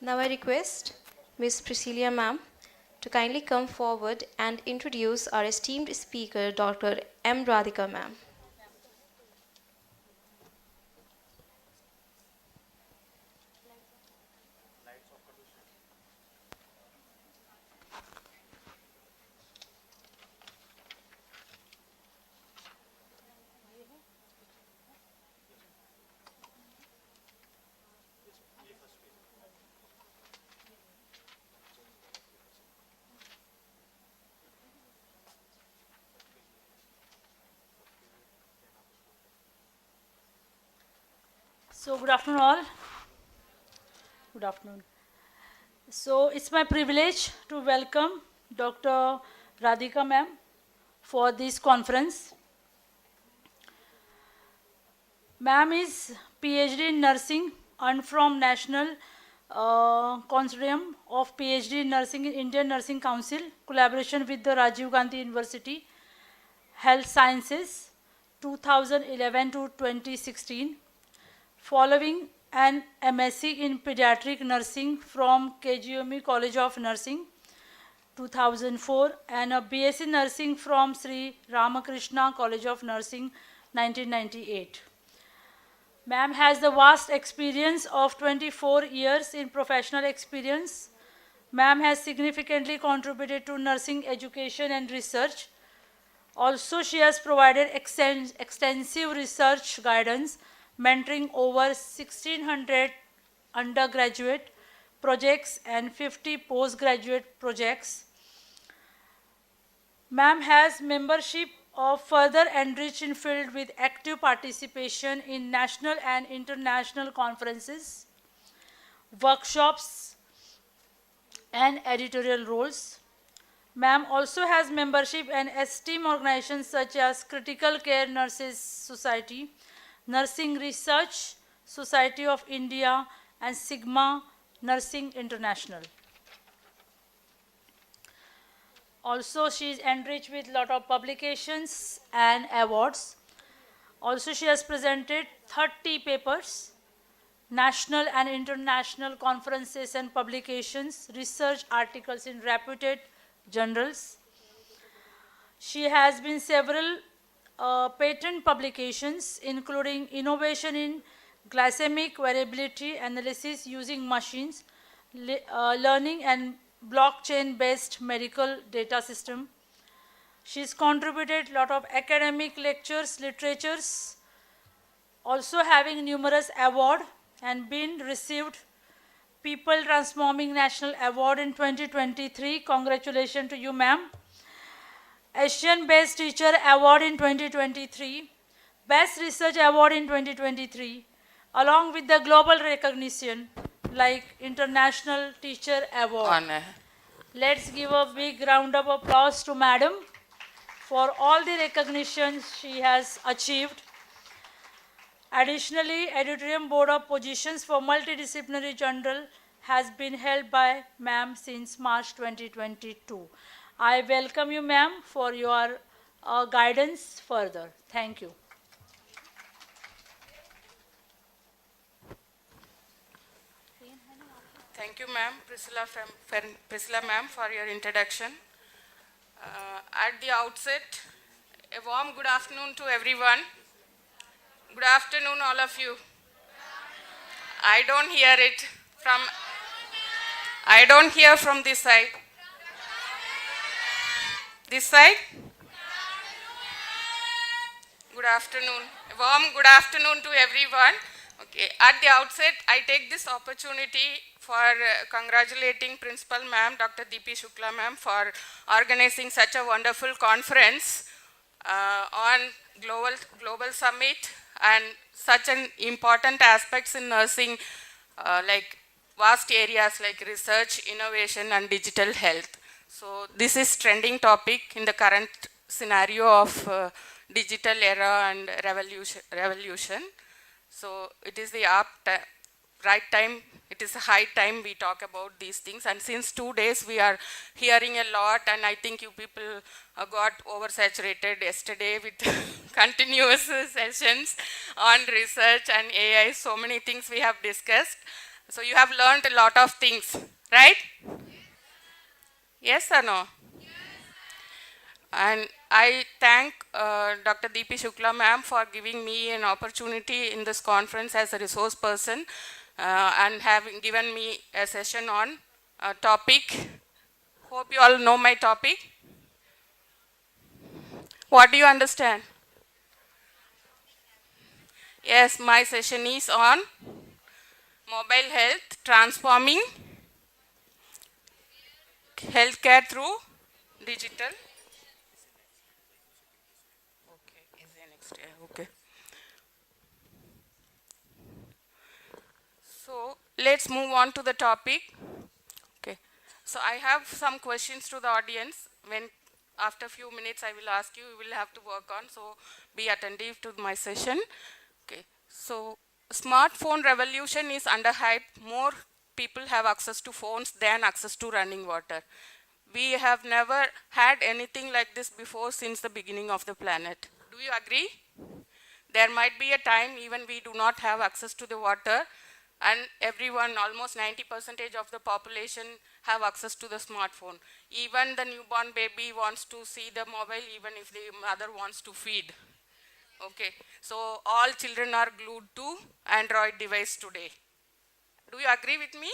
Speaker 5: Now I request Ms. Priscilla ma'am to kindly come forward and introduce our esteemed speaker, Dr. M. Radhika ma'am.
Speaker 3: So good afternoon all. Good afternoon. So it's my privilege to welcome Dr. Radhika ma'am for this conference. Ma'am is PhD in nursing and from National Consortium of PhD in Nursing in Indian Nursing Council, collaboration with the Rajiv Gandhi University Health Sciences 2011 to 2016. Following an MSc in Pediatric Nursing from KGME College of Nursing 2004 and a BSc Nursing from Sri Ramakrishna College of Nursing 1998. Ma'am has the vast experience of 24 years in professional experience. Ma'am has significantly contributed to nursing education and research. Also, she has provided extensive research guidance, mentoring over 1,600 undergraduate projects and 50 postgraduate projects. Ma'am has membership of further enriched in field with active participation in national and international conferences, workshops, and editorial roles. Ma'am also has membership in esteemed organizations such as Critical Care Nurses Society, Nursing Research Society of India, and Sigma Nursing International. Also, she is enriched with a lot of publications and awards. Also, she has presented 30 papers, national and international conferences and publications, research articles in reputed journals. She has been several patent publications, including innovation in glycemic variability analysis using machines, learning and blockchain-based medical data system. She's contributed a lot of academic lectures, literatures, also having numerous awards and been received People Transforming National Award in 2023. Congratulations to you, ma'am. Asian Best Teacher Award in 2023. Best Research Award in 2023, along with the global recognition like International Teacher Award.
Speaker 6: Honor.
Speaker 3: Let's give a big round of applause to Madam for all the recognitions she has achieved. Additionally, Editorium Board of Positions for Multidisciplinary Journal has been held by Ma'am since March 2022. I welcome you, Ma'am, for your guidance further. Thank you.
Speaker 6: Thank you, ma'am, Priscilla ma'am, for your introduction. At the outset, a warm good afternoon to everyone. Good afternoon, all of you. I don't hear it from this side. This side? Good afternoon. A warm good afternoon to everyone. Okay. At the outset, I take this opportunity for congratulating Principal Ma'am, Dr. D.P. Shukla Ma'am, for organizing such a wonderful conference on global summit and such an important aspects in nursing, like vast areas like research, innovation, and digital health. So this is trending topic in the current scenario of digital era and revolution. So it is the right time, it is a high time we talk about these things. And since 2 days we are hearing a lot, and I think you people got oversaturated yesterday with continuous sessions on research and AI. So many things we have discussed. So you have learned a lot of things, right? Yes or no? And I thank Dr. DP Shukla ma'am for giving me an opportunity in this conference as a resource person and having given me a session on a topic. Hope you all know my topic. What do you understand? Yes, my session is on mobile health, transforming healthcare through digital. Okay, is the next year. Okay. So let's move on to the topic. Okay. So I have some questions to the audience. When after a few minutes I will ask you, you will have to work on. So be attentive to my session. Okay. So smartphone revolution is underhyped. More people have access to phones than access to running water. We have never had anything like this before since the beginning of the planet. Do you agree? There might be a time even we do not have access to the water, and everyone, almost 90% of the population have access to the smartphone. Even the newborn baby wants to see the mobile even if the mother wants to feed. Okay, so all children are glued to Android device today. Do you agree with me?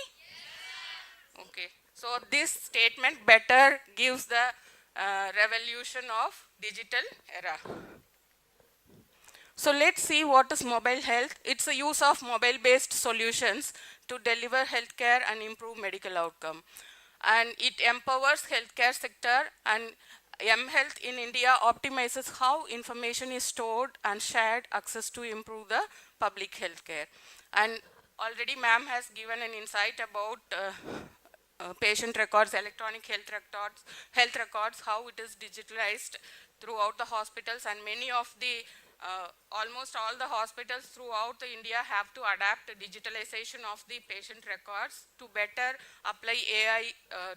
Speaker 6: Okay, so this statement better gives the revolution of digital era. So let's see what is mobile health. It's a use of mobile-based solutions to deliver healthcare and improve medical outcome. And it empowers healthcare sector, and mHealth in India optimizes how information is stored and shared access to improve the public healthcare. And already ma'am has given an insight about patient records, electronic health records, how it is digitalized throughout the hospitals, and many of the almost all the hospitals throughout India have to adapt digitalization of the patient records to better apply AI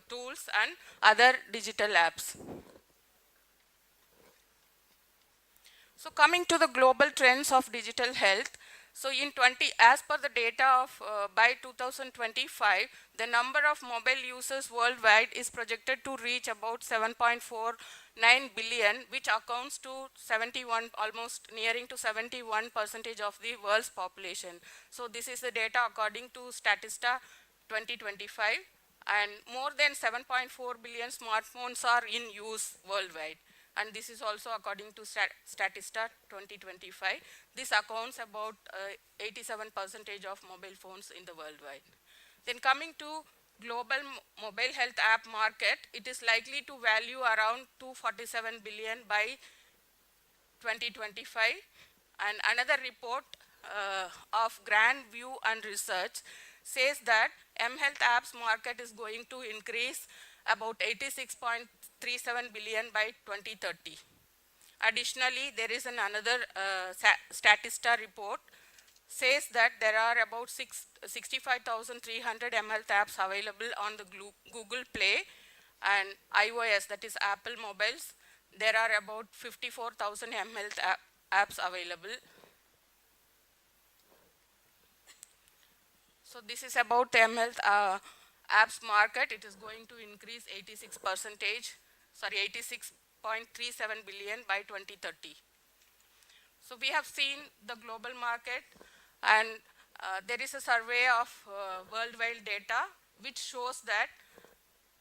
Speaker 6: tools and other digital apps. So coming to the global trends of digital health, so as per the data of by 2025, the number of mobile users worldwide is projected to reach about 7.49 billion, which accounts to 71, almost nearing to 71% of the world's population. So this is the data according to Statista 2025, and more than 7.4 billion smartphones are in use worldwide. And this is also according to Statista 2025. This accounts about 87% of mobile phones in the worldwide. Then coming to global mobile health app market, it is likely to value around 247 billion by 2025. And another report of Grand View and Research says that mHealth apps market is going to increase about 86.37 billion by 2030. Additionally, there is another Statista report says that there are about 65,300 mHealth apps available on the Google Play and iOS, that is Apple mobiles. There are about 54,000 mHealth apps available. So this is about the mHealth apps market. It is going to increase 86.37 billion by 2030. So we have seen the global market, and there is a survey of worldwide data which shows that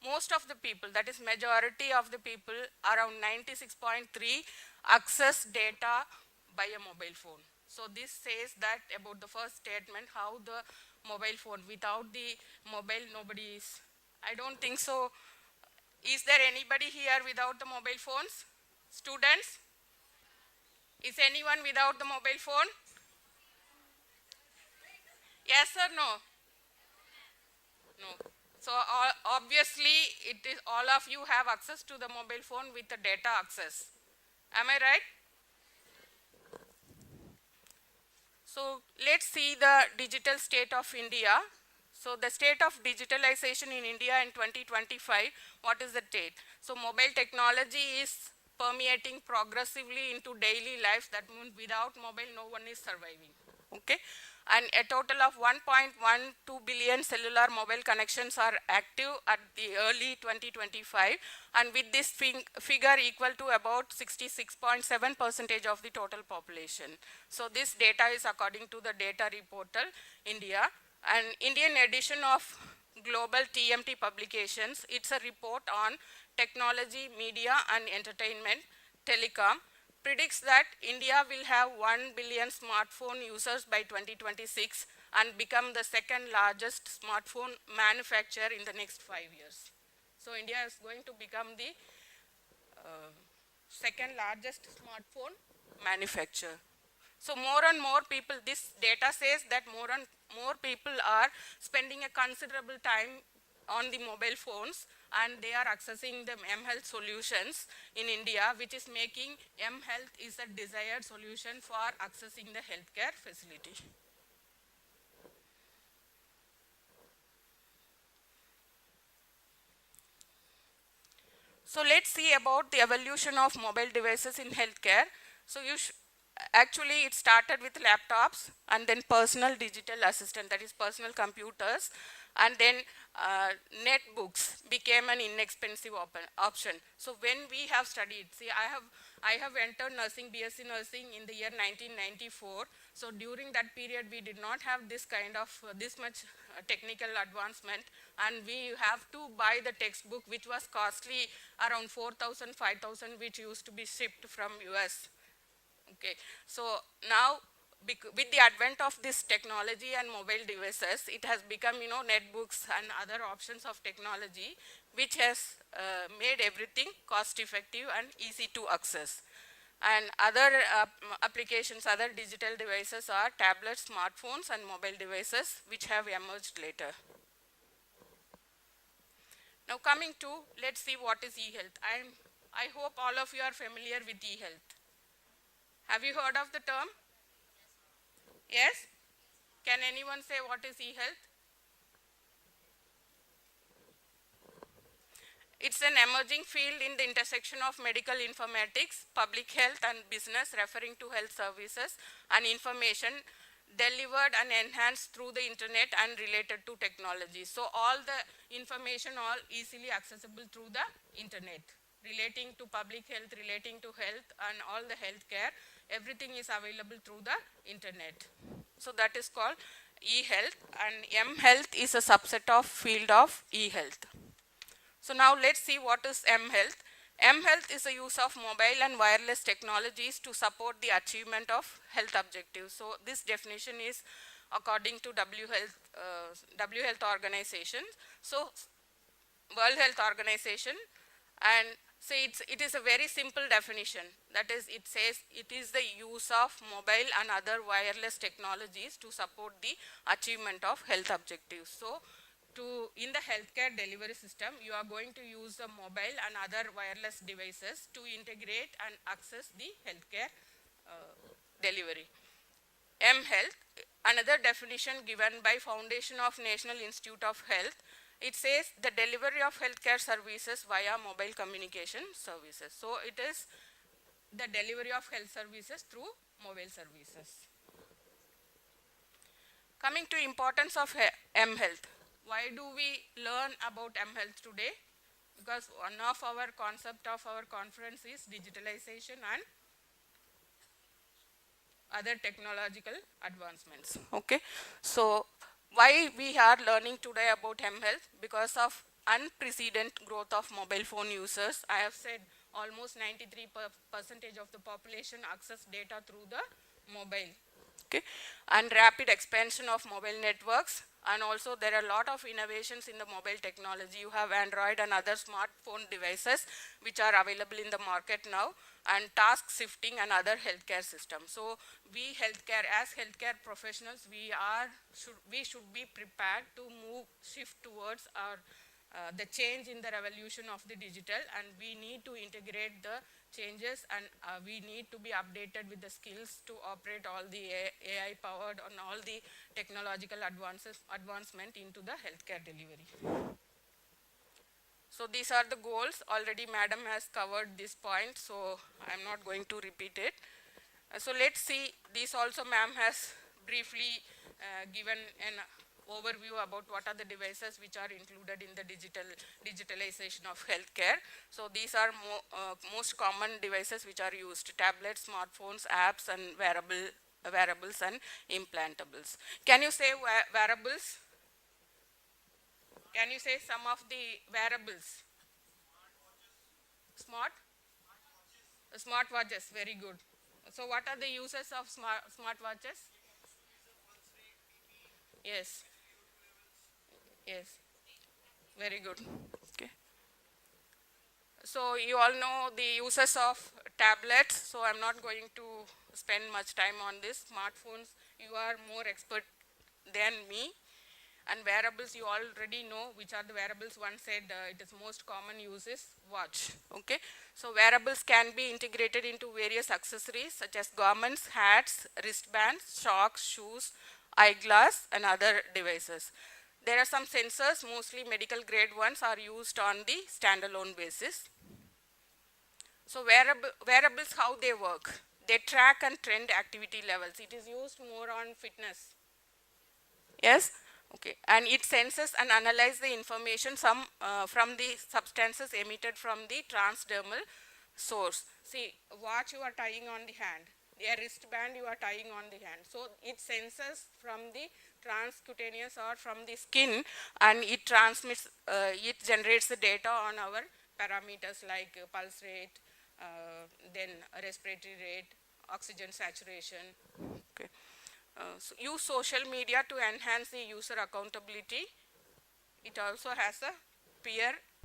Speaker 6: most of the people, that is majority of the people, around 96.3, access data by a mobile phone. So this says that about the first statement, how the mobile phone, without the mobile nobody is, I don't think so. Is there anybody here without the mobile phones? Students? Is anyone without the mobile phone? Yes or no? No. So obviously it is all of you have access to the mobile phone with the data access. Am I right? So let's see the digital state of India. So the state of digitalization in India in 2025, what is the state? So mobile technology is permeating progressively into daily life. That means without mobile, no one is surviving. Okay. and a total of 1.12 billion cellular mobile connections are active at the early 2025, and with this figure equal to about 66.7% of the total population. So this data is according to the data reportal India, and Indian edition of Global TMT publications. It's a report on technology, media and entertainment, telecom, predicts that India will have 1 billion smartphone users by 2026 and become the second largest smartphone manufacturer in the next 5 years. So India is going to become the second largest smartphone manufacturer. So more and more people, this data says that more and more people are spending a considerable time on the mobile phones, and they are accessing the mHealth solutions in India, which is making mHealth is a desired solution for accessing the healthcare facility. So let's see about the evolution of mobile devices in healthcare. So actually it started with laptops, and then personal digital assistant, that is personal computers, and then netbooks became an inexpensive option. So when we have studied, see, I have entered nursing, BSc nursing in the year 1994. So during that period, we did not have this kind of, this much technical advancement, and we have to buy the textbook, which was costly, around 4,000, 5,000, which used to be shipped from US. Okay, so now with the advent of this technology and mobile devices, it has become, netbooks and other options of technology, which has made everything cost effective and easy to access. And other applications, other digital devices are tablets, smartphones and mobile devices, which have emerged later. Now coming to, let's see what is e-health. I hope all of you are familiar with e-health. Have you heard of the term? Yes? Can anyone say what is e-health? It's an emerging field in the intersection of medical informatics, public health and business, referring to health services and information delivered and enhanced through the internet and related to technology. So all the information all easily accessible through the internet, relating to public health, relating to health and all the healthcare, everything is available through the internet. So that is called e-health, and mHealth is a subset of field of e-health. So now let's see what is mHealth. mHealth is the use of mobile and wireless technologies to support the achievement of health objectives. So this definition is according to W Health Organization. So World Health Organization, and so it is a very simple definition. That is, it says it is the use of mobile and other wireless technologies to support the achievement of health objectives. So in the healthcare delivery system, you are going to use the mobile and other wireless devices to integrate and access the healthcare delivery. mHealth, another definition given by Foundation of National Institute of Health, it says the delivery of healthcare services via mobile communication services. So it is the delivery of health services through mobile services. Coming to importance of mHealth. Why do we learn about mHealth today? Because one of our concept of our conference is digitalization and other technological advancements. Okay, so why we are learning today about mHealth? Because of unprecedented growth of mobile phone users. I have said almost 93% of the population access data through the mobile. Okay, and rapid expansion of mobile networks, and also there are a lot of innovations in the mobile technology. You have Android and other smartphone devices which are available in the market now, and task shifting and other healthcare systems. So we as healthcare professionals, we should be prepared to shift towards the change in the revolution of the digital, and we need to integrate the changes, and we need to be updated with the skills to operate all the AI powered on all the technological advancement into the healthcare delivery. So these are the goals. Already madam has covered this point, so I am not going to repeat it. So let's see, this also ma'am has briefly given an overview about what are the devices which are included in the digitalization of healthcare. So these are most common devices which are used: tablets, smartphones, apps, and wearables and implantables. Can you say wearables? Can you say some of the wearables? Smartwatches, very good. So what are the uses of smartwatches? Yes, yes, very good. Okay. So you all know the uses of tablets, so I'm not going to spend much time on this. Smartphones, you are more expert than me. And wearables, you already know which are the wearables. One said it is most common use is watch. Okay, so wearables can be integrated into various accessories such as garments, hats, wristbands, socks, shoes, eyeglass, and other devices. There are some sensors, mostly medical grade ones, are used on the standalone basis. So wearables, how they work? They track and trend activity levels. It is used more on fitness. Yes, okay, and it senses and analyzes the information from the substances emitted from the transdermal source. See, watch you are tying on the hand, a wristband you are tying on the hand. So it senses from the transcutaneous or from the skin, and it transmits, it generates the data on our parameters like pulse rate, then respiratory rate, oxygen saturation. Okay. Use social media to enhance the user accountability. It also has a peer